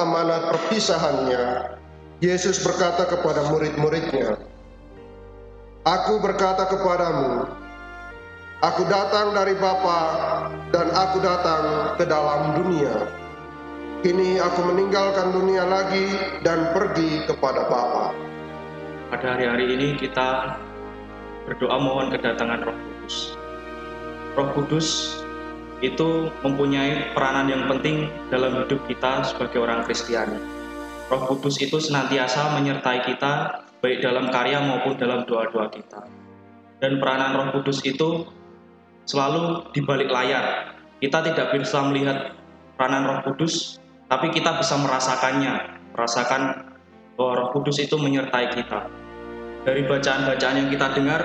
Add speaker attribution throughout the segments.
Speaker 1: amanat perpisahannya, Yesus berkata kepada murid-muridnya, "Aku berkata kepadamu, aku datang dari Bapa dan aku datang ke dalam dunia. Kini aku meninggalkan dunia lagi dan pergi kepada Bapa."
Speaker 2: Pada hari-hari ini kita berdoa mohon kedatangan Roh Kudus. Roh Kudus itu mempunyai peranan yang penting dalam hidup kita sebagai orang Kristiani. Roh Kudus itu senantiasa menyertai kita baik dalam karya maupun dalam doa-doa kita. Dan peranan Roh Kudus itu selalu di balik layar. Kita tidak bisa melihat peranan Roh Kudus, tapi kita bisa merasakan bahwa Roh Kudus itu menyertai kita. Dari bacaan-bacaan yang kita dengar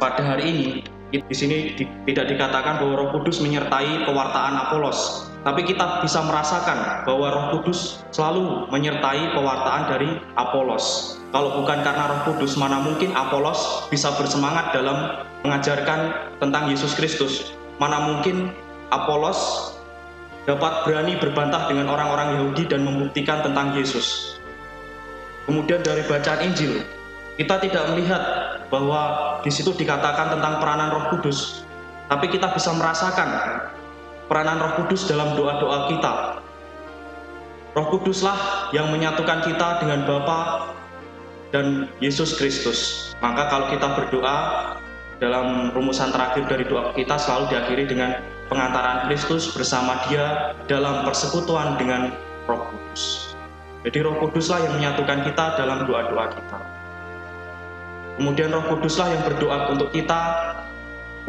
Speaker 2: pada hari ini, di sini tidak dikatakan bahwa Roh Kudus menyertai pewartaan Apolos, tapi kita bisa merasakan bahwa Roh Kudus selalu menyertai pewartaan dari Apolos. Kalau bukan karena Roh Kudus, mana mungkin Apolos bisa bersemangat dalam mengajarkan tentang Yesus Kristus? Mana mungkin Apolos dapat berani berbantah dengan orang-orang Yahudi dan membuktikan tentang Yesus? Kemudian dari bacaan Injil, kita tidak melihat bahwa di situ dikatakan tentang peranan Roh Kudus, tapi kita bisa merasakan peranan Roh Kudus dalam doa-doa kita. Roh Kuduslah yang menyatukan kita dengan Bapa dan Yesus Kristus. Maka kalau kita berdoa, dalam rumusan terakhir dari doa kita selalu diakhiri dengan pengantaran Kristus bersama Dia dalam persekutuan dengan Roh Kudus. Jadi Roh Kuduslah yang menyatukan kita dalam doa-doa kita. Kemudian Roh Kuduslah yang berdoa untuk kita,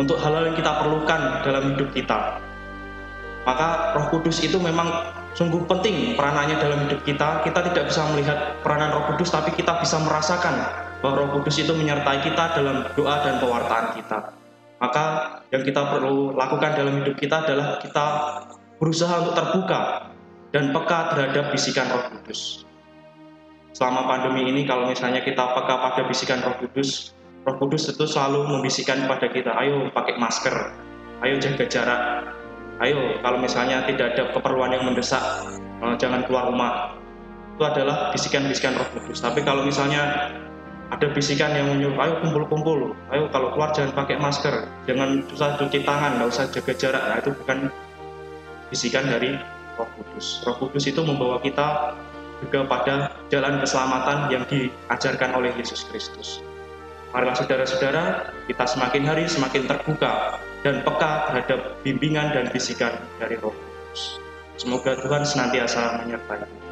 Speaker 2: untuk hal-hal yang kita perlukan dalam hidup kita. Maka Roh Kudus itu memang sungguh penting peranannya dalam hidup kita. Kita tidak bisa melihat peranan Roh Kudus, tapi kita bisa merasakan bahwa Roh Kudus itu menyertai kita dalam doa dan pewartaan kita. Maka yang kita perlu lakukan dalam hidup kita adalah kita berusaha untuk terbuka dan peka terhadap bisikan Roh Kudus. Selama pandemi ini, kalau misalnya kita peka pada bisikan Roh Kudus itu selalu membisikkan kepada kita, ayo pakai masker, ayo jaga jarak, ayo kalau misalnya tidak ada keperluan yang mendesak, jangan keluar rumah. Itu adalah bisikan-bisikan Roh Kudus. Tapi kalau misalnya ada bisikan yang menyuruh, ayo kumpul-kumpul, ayo kalau keluar jangan pakai masker, jangan usah cuci tangan, nggak usah jaga jarak, nah, itu bukan bisikan dari Roh Kudus. Roh Kudus itu membawa kita juga pada jalan keselamatan yang diajarkan oleh Yesus Kristus. Marilah saudara-saudara, kita semakin hari semakin terbuka dan peka terhadap bimbingan dan bisikan dari Roh Kudus. Semoga Tuhan senantiasa menyertai kita.